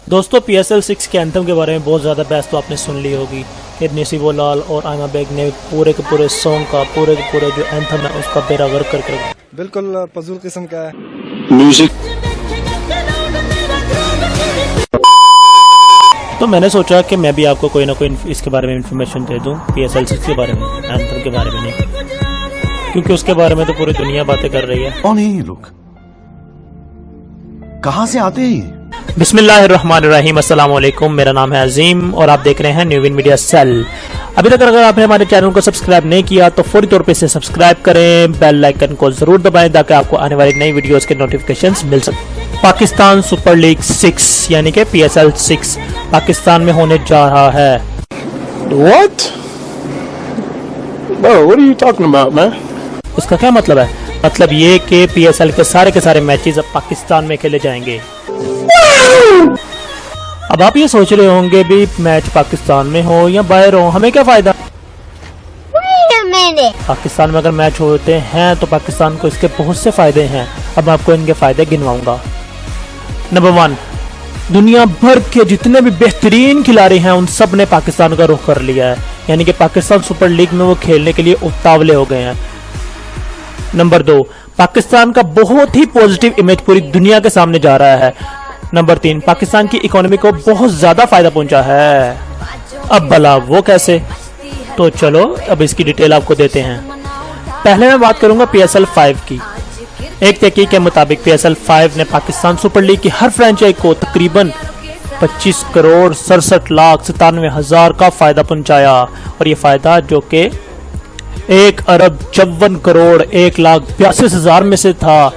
दोस्तों PSL 6 के anthem के बारे में बहुत ज़्यादा बहस तो आपने सुन ली होगी कि नसीबो लाल और आयमा बेग ने पूरे के पूरे सॉन्ग का पूरे के पूरे जो एंथम है उसका बेड़ा गर्क करके बिल्कुल फजूल किस्म का है म्यूजिक। तो मैंने सोचा कि मैं भी आपको कोई ना कोई इसके बारे में इंफॉर्मेशन दे दूं PSL 6 के बारे में, एंथम के बारे में नहीं, क्योंकि उसके बारे में तो पूरी दुनिया बातें कर रही है। कौन है ये लोग, कहां से आते हैं? बिस्मिल्लाहिर्रहमानिर्रहीम, अस्सलाम वालेकुम। मेरा नाम है अजीम और आप देख रहे हैं न्यूविन मीडिया सेल। अभी तक अगर आपने हमारे चैनल को सब्सक्राइब नहीं किया तो फौरी तौर पे इसे सब्सक्राइब करें, बेल आइकन को जरूर दबाएं ताकि आपको आने वाली नई वीडियोस के नोटिफिकेशंस मिल सके। पाकिस्तान सुपर लीग 6 यानी कि PSL 6 पाकिस्तान में होने जा रहा है। What? Bro, what are you talking about, man? उसका क्या मतलब है? मतलब ये कि PSL के सारे मैचेस अब पाकिस्तान में खेले जाएंगे। अब आप ये सोच रहे होंगे भी मैच पाकिस्तान में हो या बाहर हो, हमें क्या फायदा? पाकिस्तान में अगर मैच होते हैं तो पाकिस्तान को इसके बहुत से फायदे हैं। अब मैं आपको इनके फायदे गिनवाऊंगा। नंबर 1, दुनिया भर के जितने भी बेहतरीन खिलाड़ी हैं उन सब ने पाकिस्तान का रुख कर लिया है, यानी कि पाकिस्तान सुपर लीग में वो खेलने के लिए उतावले हो गए हैं। नंबर 2, पाकिस्तान का बहुत ही पॉजिटिव इमेज पूरी दुनिया के सामने जा रहा है। नंबर 3, पाकिस्तान की इकोनॉमी को बहुत ज्यादा फायदा पहुंचा है। अब भला वो कैसे? तो चलो अब इसकी डिटेल आपको देते हैं। पहले मैं बात करूंगा PSL 5 की। एक तहकीक के मुताबिक PSL 5 ने पाकिस्तान सुपर लीग की हर फ्रेंचाइजी को तकरीबन 25 करोड़ 67 लाख 97 हजार का फायदा पहुंचाया, और ये फायदा जो कि 1 अरब 54 करोड़ 1 लाख 82 हजार में से था।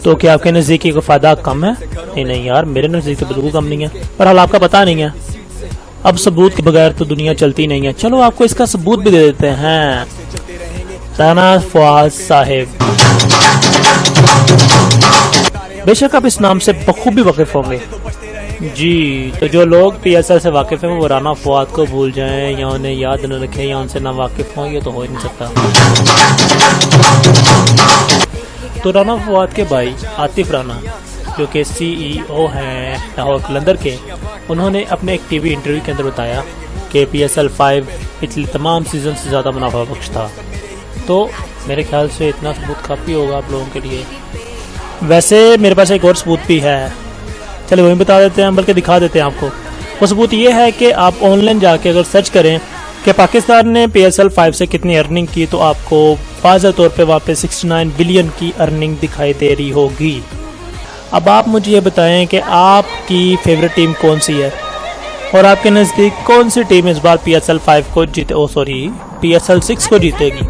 तो क्या आपके नजदीकी का फायदा कम है? नहीं यार, मेरे नजदीक तो बिल्कुल कम नहीं है, पर हाल आपका पता नहीं है। अब सबूत के बगैर तो दुनिया चलती नहीं है। चलो आपको इसका सबूत भी दे देते हैं। राना फवाद साहिब, बेशक आप इस नाम से बखूबी वाकिफ होंगे जी। तो जो लोग PSL से वाकिफ हैं वो राना फवाद को भूल जाएं या उन्हें याद न रखें या उनसे ना वाकिफ हों, ये तो हो ही नहीं सकता। तो राना फवाद के भाई आतिफ राना जो कि CEO हैं लाहौर कलंदर के, उन्होंने अपने एक TV इंटरव्यू के अंदर बताया कि PSL 5 पिछले तमाम सीजन से ज़्यादा मुनाफा बख्श था। तो मेरे ख्याल से इतना सबूत काफ़ी होगा आप लोगों के लिए। वैसे मेरे पास एक और सबूत भी है, चलिए वही बता देते हैं, बल्कि दिखा देते हैं आपको। वो सबूत ये है कि आप ऑनलाइन जाके अगर सर्च करें कि पाकिस्तान ने PSL 5 से कितनी अर्निंग की तो आपको वाज़ह तौर पे वहाँ पे 69 बिलियन की अर्निंग दिखाई दे रही होगी। अब आप मुझे ये बताएं कि आपकी फेवरेट टीम कौन सी है और आपके नज़दीक कौन सी टीम इस बार PSL 5 को PSL 6 को जीतेगी,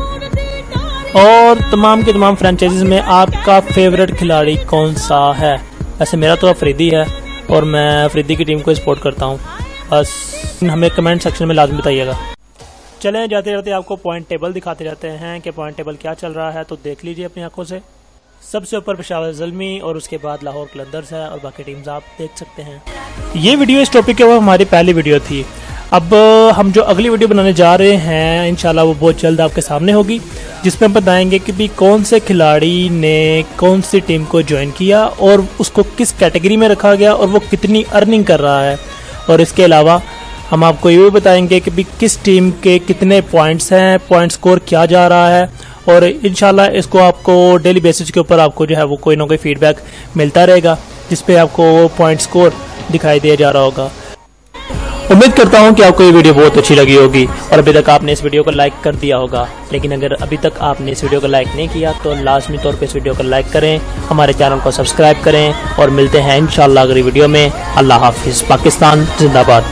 और तमाम के तमाम फ्रेंचाइजीज में आपका फेवरेट खिलाड़ी कौन सा है? वैसे मेरा तो अफरीदी है और मैं अफरीदी की टीम को सपोर्ट करता हूँ। बस हमें कमेंट सेक्शन में लाजमी बताइएगा। चलें जाते जाते आपको पॉइंट टेबल दिखाते जाते हैं कि पॉइंट टेबल क्या चल रहा है, तो देख लीजिए अपनी आंखों से। सबसे ऊपर पेशावर ज़ल्मी और उसके बाद लाहौर कलंदर्स है और बाकी टीम्स आप देख सकते हैं। ये वीडियो इस टॉपिक के वो हमारी पहली वीडियो थी। अब हम जो अगली वीडियो बनाने जा रहे हैं इंशाल्लाह वो बहुत जल्द आपके सामने होगी, जिसमें हम बताएंगे कि भी कौन से खिलाड़ी ने कौन सी टीम को ज्वाइन किया और उसको किस कैटेगरी में रखा गया और वो कितनी अर्निंग कर रहा है। और इसके अलावा हम आपको ये भी बताएंगे कि भी किस टीम के कितने पॉइंट्स हैं, पॉइंट स्कोर क्या जा रहा है, और इंशाल्लाह इसको आपको डेली बेसिस के ऊपर आपको जो है वो कोई ना कोई फीडबैक मिलता रहेगा जिस पे आपको पॉइंट स्कोर दिखाई दिया जा रहा होगा। उम्मीद करता हूं कि आपको ये वीडियो बहुत अच्छी लगी होगी और अभी तक आपने इस वीडियो को लाइक कर दिया होगा, लेकिन अगर अभी तक आपने इस वीडियो को लाइक नहीं किया तो लाजमी तौर पे इस वीडियो को लाइक करें, हमारे चैनल को सब्सक्राइब करें और मिलते हैं इंशाल्लाह अगली वीडियो में। अल्लाह हाफिज़। पाकिस्तान जिंदाबाद।